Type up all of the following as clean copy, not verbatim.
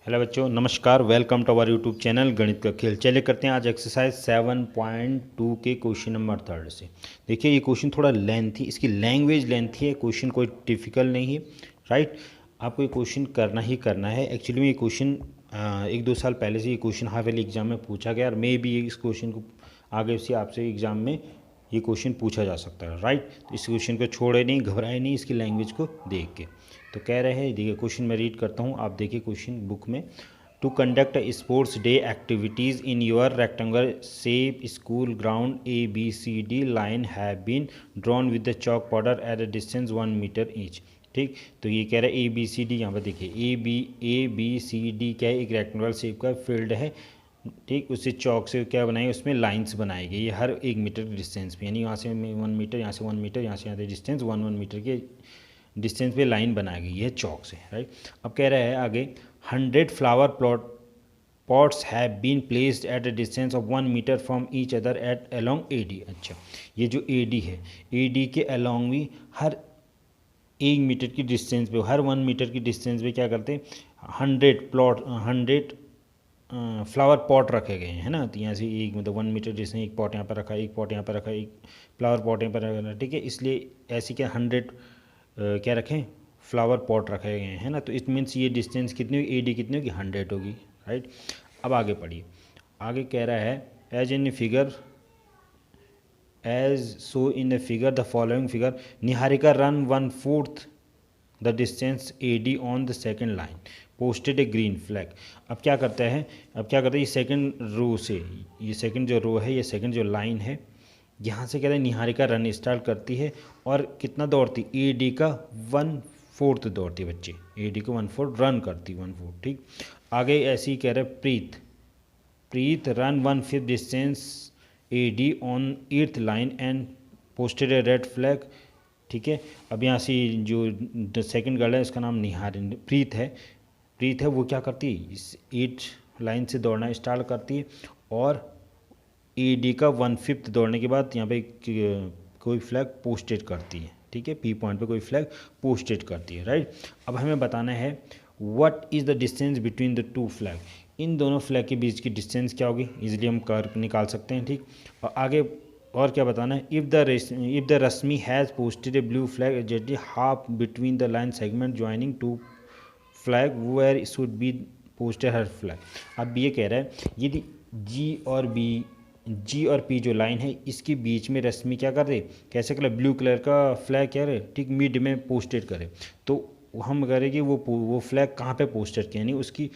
Hello बच्चों, नमस्कार। Welcome to our YouTube channel गणित का खेल। चलिए करते हैं आज एक्सरसाइज 7.2 के क्वेश्चन नंबर 3 से। देखिए ये क्वेश्चन थोड़ा लेंथी, इसकी लैंग्वेज लेंथी है, क्वेश्चन कोई डिफ़िकल्ट नहीं है। राइट, आपको ये क्वेश्चन करना ही करना है। एक्चुअली में ये क्वेश्चन 1-2 साल पहले से ये क्वेश्चन हाफ ईयरली एग्जाम में पूछा गया और मे भी इस क्वेश्चन को आगे से आपसे एग्ज़ाम में ये क्वेश्चन पूछा जा सकता है। राइट, तो इस क्वेश्चन को छोड़े नहीं, घबराए नहीं इसकी लैंग्वेज को देख के। तो कह रहे हैं, देखिए क्वेश्चन मैं रीड करता हूँ, आप देखिए क्वेश्चन बुक में। To conduct sports day activities in your rectangular shape school ground ABCD line have been drawn with the chalk powder at a distance 1 meter each. ठीक, तो ये कह रहा है ABCD, यहाँ पर देखिए ABCD क्या है, एक रेक्टेंगुलर शेप का फील्ड है। ठीक, उससे चौक से क्या बनाएंगे, उसमें लाइंस बनाई गई ये हर 1 मीटर की डिस्टेंस पे, यानी यहाँ से 1 मीटर, यहाँ से 1 मीटर, यहाँ से यहाँ तक डिस्टेंस 1 मीटर के डिस्टेंस पे लाइन बनाई गई है चौक से। राइट, अब कह रहा है आगे 100 flower pots have been placed at a distance of 1 meter from each other at along AD। अच्छा, ये जो AD है, AD के अलोंग भी हर 1 मीटर की डिस्टेंस पे, हर 1 मीटर की डिस्टेंस पे क्या करते हैं, 100 फ्लावर पॉट रखे गए हैं, है ना। तो यहाँ से एक मतलब 1 मीटर डिस्टेंस, एक पॉट यहाँ पर रखा, एक पॉट यहाँ पर रखा, एक फ्लावर पॉट यहाँ पर रखा। ठीक है, इसलिए ऐसी क्या 100 क्या रखें, फ्लावर पॉट रखे गए हैं, ना। तो इट मीन्स ये डिस्टेंस कितनी होगी, AD कितनी होगी, 100 होगी। राइट, अब आगे पढ़िए। आगे कह रहा है as in figure as so in the figure the following figure, Niharika run 1/4 the distance AD on the second line, posted a green flag. अब क्या करता है, ये सेकंड रो से, ये सेकंड जो रो है, ये सेकंड जो लाइन है, यहाँ से कह रहे हैं निहारिका रन स्टार्ट करती है और कितना दौड़ती, AD का 1/4 दौड़ती है बच्चे, AD को 1/4 रन करती, 1/4। ठीक, आगे ऐसे ही कह रहे हैं Preet run 1/5 distance AD on 8th line and posted a red flag. ठीक है, अब यहाँ से जो सेकंड गर्ल है उसका नाम प्रीत है, वो क्या करती है, इस 8 लाइन से दौड़ना स्टार्ट करती है और AD का 1/5 दौड़ने के बाद यहाँ पे कोई फ्लैग पोस्टेड करती है। ठीक है, P पॉइंट पे कोई फ्लैग पोस्टेड करती है। राइट, अब हमें बताना है what is the distance between the 2 flag, इन दोनों फ्लैग के बीच की डिस्टेंस क्या होगी, इजीली हम कर निकाल सकते हैं। ठीक, और आगे और क्या बताना है, if the Rashmi has posted a blue flag exactly half between the line segment joining 2 flag where should be posted her flag. अब ये कह रहा है यदि जी और P जो लाइन है, इसके बीच में रश्मि क्या कर रहे, कैसे कलर, ब्लू कलर का फ्लैग क्या रहे, ठीक मिड में पोस्टेड करे। तो हम करें कि वो फ्लैग कहाँ पे पोस्टेड किया, यानी उसकी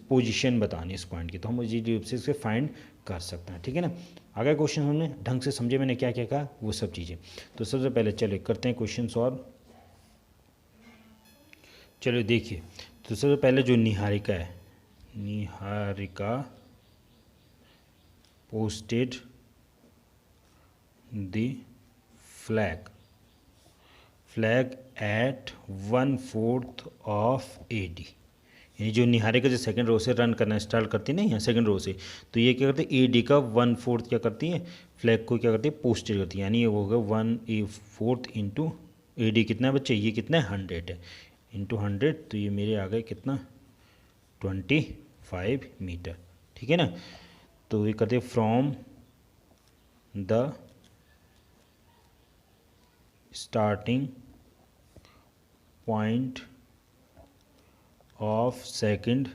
पोजीशन बतानी इस पॉइंट की, तो हम इसी रूप से इसे फाइंड कर सकते हैं। ठीक है ना। अगर क्वेश्चन हमने ढंग से समझे, मैंने क्या क्या कहा वो सब चीज़ें। तो सबसे पहले चले करते हैं क्वेश्चन सॉल्व। चलो देखिए, तो सबसे पहले जो Niharika posted the flag at 1/4 of AD, यानी जो निहारिका जो सेकंड रो से रन करना स्टार्ट करती है ना, यहाँ सेकंड रो से, तो ये क्या करती है, AD का 1/4 क्या करती है, फ्लैग को क्या करती है, पोस्टेड करती है। यानी ये होगा 1/4 इंटू AD कितना है बच्चे, ये कितना है, 100 है, इंटू 100, तो ये मेरे आ गए कितना, 25 मीटर। ठीक है ना। तो ये करते from the starting point of second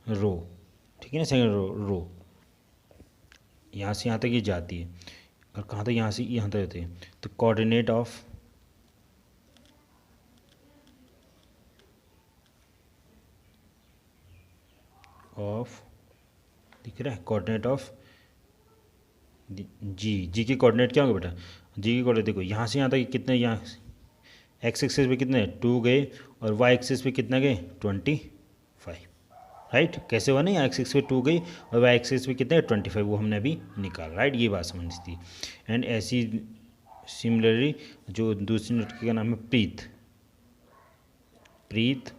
row. ठीक है ना, सेकंड रो यहाँ से यहाँ तक ये जाती है और कहाँ तक, यहाँ से यहाँ तक जाती है। तो कोऑर्डिनेट ऑफ दिख रहा है, कोऑर्डिनेट ऑफ जी के कोऑर्डिनेट क्या होगा बेटा, जी के कोऑर्डिनेट देखो, यहाँ से यहाँ तक कितने, यहाँ एक्स एक्सिस पे कितने 2 गए और वाई एक्सिस पे कितना गए 25। राइट, कैसे हुआ नहीं, एक्स एक्सिस पे 2 गई और वाई एक्सिस पे कितने 25, वो हमने अभी निकाला। राइट, ये बात समझ थी। एंड ऐसी सिमिलरली जो दूसरी लड़की का नाम है Preet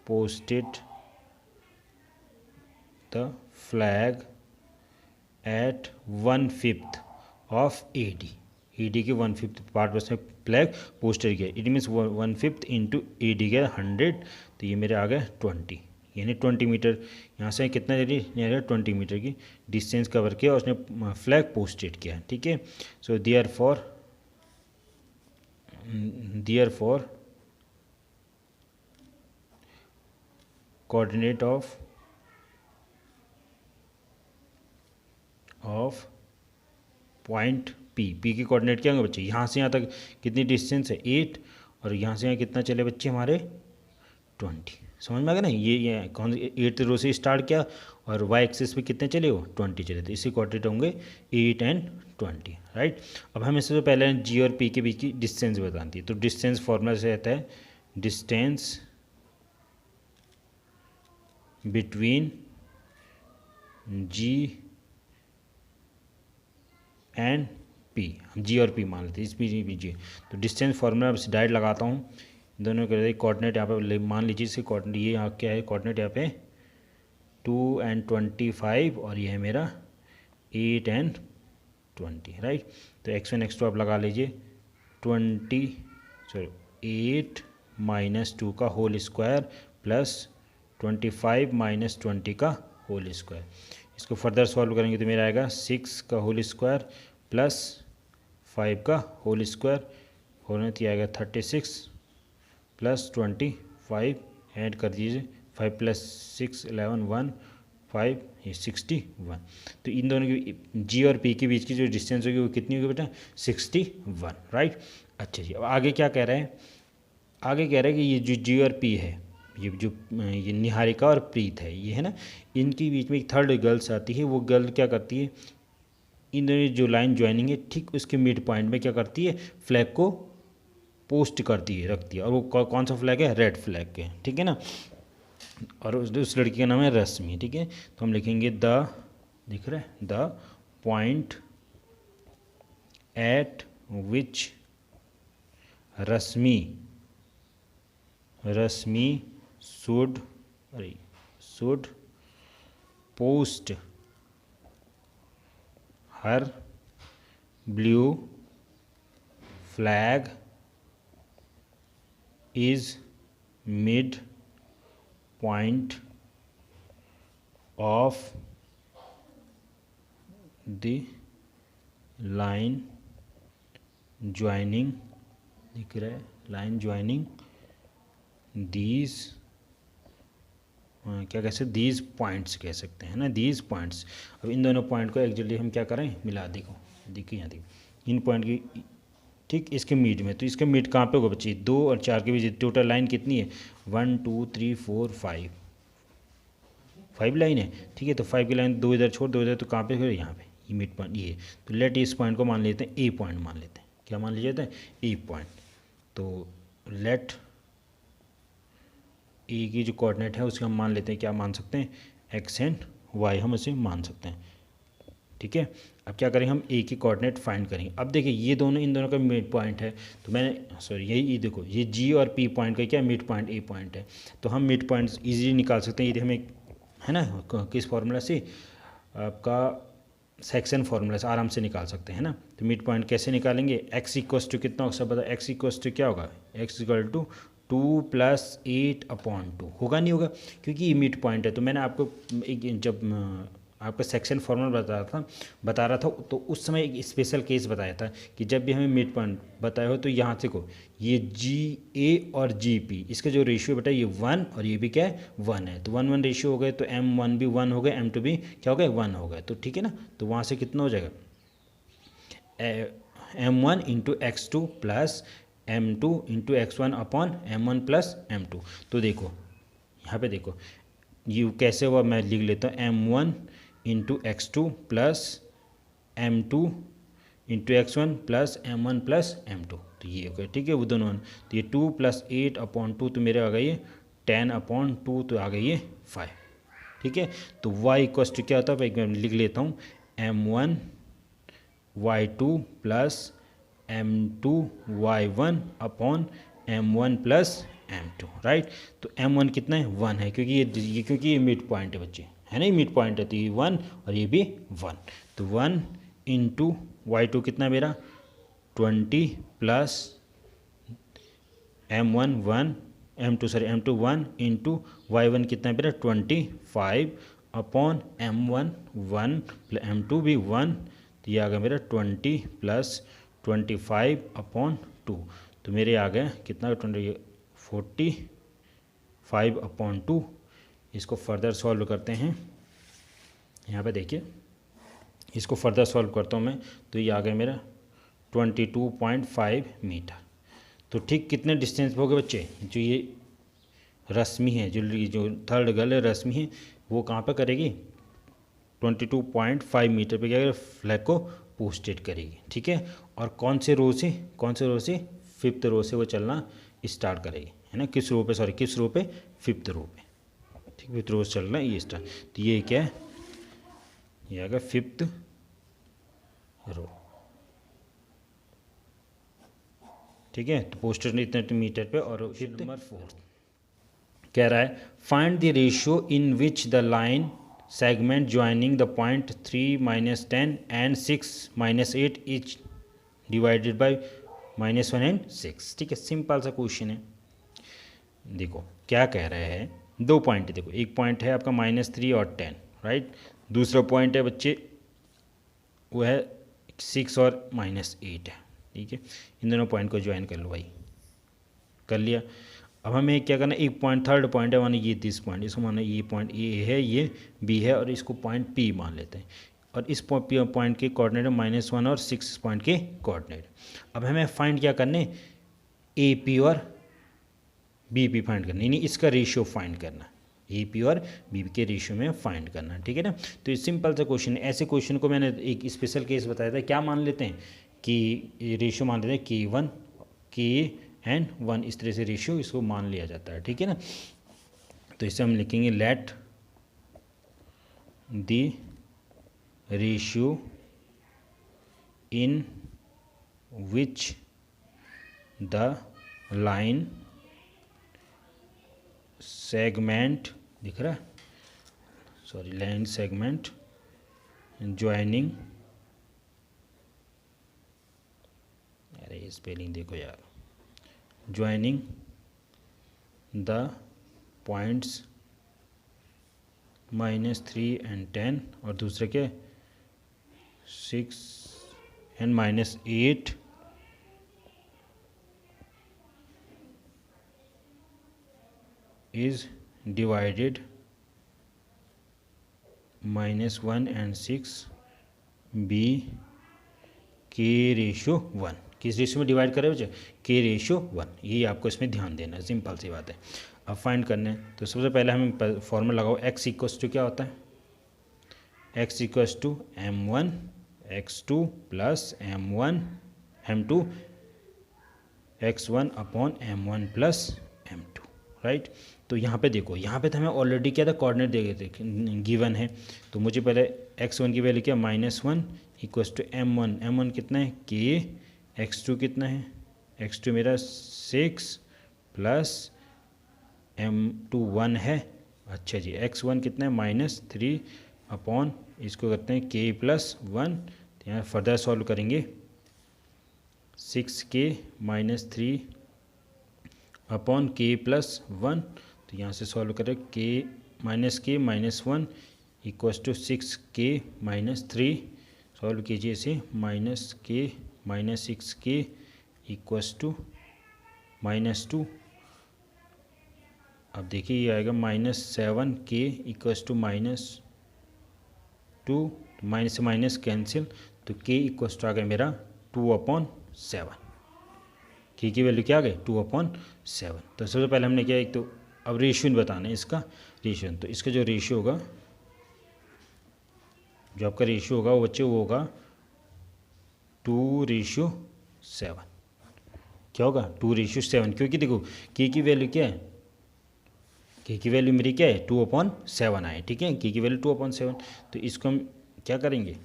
posted the flag at 1/5 of AD के 1/5 पार्ट उसमें फ्लैग पोस्टेड किया। इट मीन्स 1/5 इंटू AD गया 100, तो ये मेरे आ गया 20, यानी 20 मीटर। यहाँ से कितना यानी 20 मीटर की डिस्टेंस कवर किया और उसने फ्लैग पोस्टेड किया। ठीक है, so therefore coordinate of point P की कोऑर्डिनेट क्या होंगे बच्चे, यहाँ से यहाँ तक कितनी डिस्टेंस है 8, और यहाँ से यहाँ कितना चले बच्चे हमारे 20। समझ में आ गया ना, ये कौन 8th रो से स्टार्ट किया और वाई एक्सिस पे कितने चले वो 20 चले, तो इसी कोऑर्डिनेट होंगे 8 एंड 20, राइट। अब हमें सबसे पहले जी और पी के बीच की डिस्टेंस बताती है, तो डिस्टेंस फॉर्मूला से रहता है distance between ji and P, हम जी और पी मान लेते हैं, इस पी तो डिस्टेंस फार्मूला डायरेक्ट लगाता हूँ, दोनों के कोऑर्डिनेट यहाँ पे मान लीजिए, इसके कोऑर्डिनेट ये यहाँ क्या है, कोऑर्डिनेट यहाँ पे 2 एंड 25 और ये है मेरा 8 एंड 20, राइट। तो x1 x2 आप लगा लीजिए 8 माइनस 2 का होल स्क्वायर प्लस 25 माइनस 20 का होल स्क्वायर। इसको फर्दर सॉल्व करेंगे तो मेरा आएगा 6 का होल स्क्वायर प्लस 5 का होल स्क्वायर, होने तो आएगा 36 प्लस 25 ऐड कर दीजिए, 5 प्लस 6 11 1 5 ये 61। तो इन दोनों की जी और पी के बीच की जो डिस्टेंस होगी वो कितनी होगी बेटा 61, राइट। अच्छा जी, अब आगे क्या कह रहे हैं, आगे कह रहे हैं कि ये जो जी और पी है, ये निहारिका और प्रीत है, ये है ना, इनके बीच में एक थर्ड गर्ल्स आती है। वो गर्ल क्या करती है, इन दोनों जो लाइन ज्वाइनिंग है ठीक उसके मिड पॉइंट में क्या करती है, फ्लैग को पोस्ट करती है, रखती है, और वो कौन सा फ्लैग है, रेड फ्लैग के, ठीक है ना। और उस लड़की का नाम है रश्मि, ठीक है। तो हम लिखेंगे दिख रहा है, the point eight which Rashmi should post her blue flag is mid point of the line joining, दिख रहा है, लाइन ज्वाइनिंग दीज, क्या कह सकते, दीज पॉइंट्स कह सकते हैं ना, दीज पॉइंट्स। अब इन दोनों पॉइंट को एक्चुअली हम क्या करें, मिला, देखिए यहाँ देखिए इन पॉइंट की ठीक इसके मिड में, तो इसके मिड कहाँ पे होगा बच्चे, 2 और 4 के बीच टोटल लाइन कितनी है 1 2 3 4 5 लाइन है, ठीक है। तो 5 की लाइन 2 इधर छोड़ 2 इधर, तो कहाँ पे है, यहाँ पे ये मिड पॉइंट ये। तो लेट इस पॉइंट को मान लेते हैं ए पॉइंट मान लेते हैं, क्या मान लीजिए ए पॉइंट। तो लेट ए की जो कोऑर्डिनेट है उसके हम मान लेते हैं, क्या मान सकते हैं, एक्स एंड वाई हम उसे मान सकते हैं, ठीक है। अब क्या करेंगे, हम ए की कोऑर्डिनेट फाइंड करेंगे। अब देखिए ये दोनों, इन दोनों का मिड पॉइंट है, तो मैंने सॉरी यही देखो, ये जी और पी पॉइंट का क्या मिड पॉइंट ए पॉइंट है, तो हम मिड पॉइंट्स इजीली निकाल सकते हैं। ये हमें है ना किस फार्मूला से, आपका सेक्शन फार्मूला से आराम से निकाल सकते हैं ना। तो मिड पॉइंट कैसे निकालेंगे, एक्स इक्वस टू कितना सब बता, एक्स इक्वस टू क्या होगा, एक्स इक्वल टू 2 + 8/2 होगा, नहीं होगा, क्योंकि ये मिड पॉइंट है। तो मैंने आपको एक जब आपका सेक्शन फार्मूला बता रहा था तो उस समय एक स्पेशल केस बताया था कि जब भी हमें मिड पॉइंट बताया हो तो यहाँ से को ये GA और GP इसका जो रेशियो बेटा ये 1 और ये भी क्या है 1 है, तो 1-1 रेशियो हो गए, तो M1 भी 1 हो गए, M2 भी क्या हो गए 1 हो गए, तो ठीक है ना। तो वहाँ से कितना हो जाएगा M1 × X2 + M2 × X1/M1 + M2। तो देखो यहाँ पे देखो ये कैसे हुआ, मैं लिख लेता हूँ M1 × X2 + M2 × X1 + M1 + M2, तो ये हो गया, ठीक है वो दोनों। तो ये 2 + 8/2 तो मेरे आ गई ये 10/2, तो आ गई ये 5, ठीक है। तो y = क्या होता है, एक बार लिख लेता हूँ M1 y2 + M2 y1/M1 + M2, right. तो M1 कितना है 1 है, क्योंकि ये मिड पॉइंट है बच्चे, है ना, ये मिड पॉइंट है, तो ये 1 और ये भी 1। तो 1 × y2 कितना मेरा 20 + M1 1 इंटू Y1 कितना है मेरा 25 अपॉन M1 1 प्लस M2 भी 1, तो ये आ गया मेरा 20 प्लस 25 अपॉन 2, तो मेरे आ गया कितना 45 अपॉन 2। इसको फर्दर सॉल्व करते हैं, यहाँ पे देखिए इसको फर्दर सॉल्व करता हूँ मैं, तो ये आ गया मेरा 22.5 मीटर। तो ठीक कितने डिस्टेंस पे हो गए बच्चे, जो ये रश्मि है, जो थर्ड गर्ल है रश्मि है, वो कहाँ पर करेगी 22.5 मीटर पे क्या करेगी, फ्लैग को पोस्टेड करेगी, ठीक है। और कौन से रो से 5th रो से वो चलना स्टार्ट करेगी, है ना। किस रो पे, किस रो पे 5th रो पे, ठीक, 5th रो से चलना ये स्टार्ट। तो ये क्या है, ये आएगा 5th रो, ठीक है। तो पोस्टेड इतने मीटर पे। और नंबर 4 कह रहा है find the ratio in which the line segment joining the point 3 -10 and 6 -8 is divided by -1 and 6, ठीक है। सिंपल सा क्वेश्चन है। देखो क्या कह रहे हैं, 2 पॉइंट है, देखो एक पॉइंट है आपका -3 और 10, राइट। दूसरा पॉइंट है बच्चे वो है 6 और -8 है, ठीक है। इन दोनों पॉइंट को ज्वाइन कर लो भाई, कर लिया। अब हमें क्या करना है, एक पॉइंट थर्ड पॉइंट है, माने ये 30 पॉइंट, इसको माना ये पॉइंट ए है, ये बी है, और इसको पॉइंट पी मान लेते हैं। और इस पॉइंट के कोऑर्डिनेट -1 और 6 पॉइंट के कोऑर्डिनेट। अब हमें फाइंड क्या करने, ए पी और बी पी फाइंड करना, नहीं इसका रेशियो फाइंड करना, ए पी और बी पी के रेशियो में फाइंड करना, ठीक है ना। तो ये सिंपल सा क्वेश्चन है। ऐसे क्वेश्चन को मैंने एक स्पेशल केस बताया था, क्या मान लेते हैं कि रेशियो मान लेते हैं K1 K(n)(1), इस तरह से रेशियो इसको मान लिया जाता है, ठीक है ना। तो इसे हम लिखेंगे let the ratio in which the line segment, दिख रहा है, सॉरी, लाइन सेगमेंट ज्वाइनिंग, अरे ये स्पेलिंग देखो यार, ज्वाइनिंग द पॉइंट्स -3 एंड 10, और दूसरे के 6 and -8 is divided -1 and 6 be K/1, किस रेशियो में डिवाइड करें बच्चे, K/1, यही आपको इसमें ध्यान देना है, सिंपल सी बात है। अब फाइंड करने हैं, तो सबसे पहले हमें फॉर्मूला लगाओ, x = क्या होता है, x = m1 x2 plus m2 x1 upon m1 plus m2, right. तो यहाँ पे देखो, यहाँ पे तो हमें ऑलरेडी क्या था, कोऑर्डिनेट दे गए थे, गिवन है। तो मुझे पहले x1 की वैल्यू क्या, -1 = m1 कितना है k, x2 कितना है, x2 मेरा 6 प्लस m2 1 है, अच्छा जी, x1 कितना है -3 अपॉन, इसको करते हैं k+1, तो यहाँ फर्दर सॉल्व करेंगे 6k -3 अपॉन k+1, तो यहाँ से सॉल्व करें k -1 = 6k -3, सॉल्व कीजिए इसे, -k -6k = -2। अब देखिए ये आएगा -7k = -2, माइनस से माइनस कैंसिल, तो k = आ गया मेरा 2/7, k की वैल्यू क्या आ गई 2/7। तो सबसे पहले हमने क्या, एक तो अब रेशियो बताना है इसका, रेशियो, तो इसका जो रेशियो होगा, जो आपका रेशियो होगा वो बच्चे वो होगा 2:7, क्या होगा 2:7, क्योंकि देखो k की वैल्यू क्या है, k की वैल्यू मेरी क्या है 2/7 आए, ठीक है, k की वैल्यू 2/7। तो इसको हम क्या करेंगे,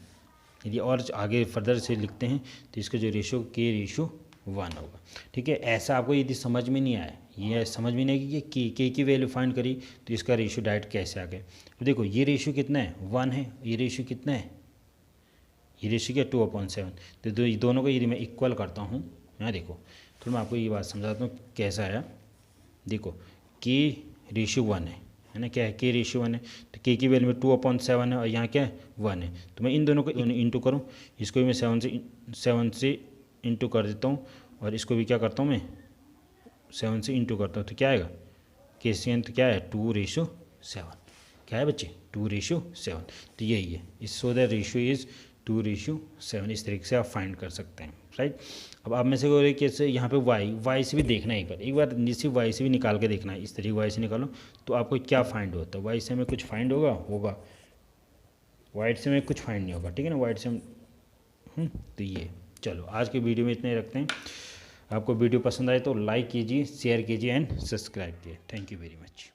यदि और आगे फर्दर से लिखते हैं तो इसका जो रेशियो k/1 होगा, ठीक है। ऐसा आपको यदि समझ में नहीं आया, ये समझ में नहीं आएगी कि k की वैल्यू फाइंड करी तो इसका रेशियो डायरेक्ट कैसे आ गया। तो देखो ये रेशियो कितना है 1 है, ये रेशियो कितना है, ये रेशियो क्या 2/7। तो दोनों को यदि मैं इक्वल करता हूँ, यहाँ देखो, तो मैं आपको ये बात समझाता हूँ कैसा आया। देखो k/1 है ना, क्या है k/1 है, तो k की वैल्यू में 2/7 है और यहाँ क्या है 1 है। तो मैं इन दोनों को इंटू करूँ, इसको भी मैं 7 से इंटू कर देता हूँ और इसको भी क्या करता हूँ मैं 7 से इंटू करता हूँ, तो क्या आएगा k/7 तो क्या है 2/7। क्या है बच्चे 2/7। तो यही है, इस सो दैट रेशियो इज़ 2/7। इस तरीके से आप फाइंड कर सकते हैं, राइट। अब आप में से बोले कैसे यहाँ पे वाई से भी देखना है, एक बार नीचे वाई से भी निकाल के देखना है। इस तरीके वाई से निकालो तो आपको क्या फाइंड होता है। वाई से हमें कुछ फाइंड होगा वाइट से हमें कुछ फाइंड नहीं होगा, ठीक है ना, वाइट से हम तो ये चलो आज के वीडियो में इतने ही रखते हैं। आपको वीडियो पसंद आए तो लाइक कीजिए, शेयर कीजिए एंड सब्सक्राइब कीजिए। Thank you very much.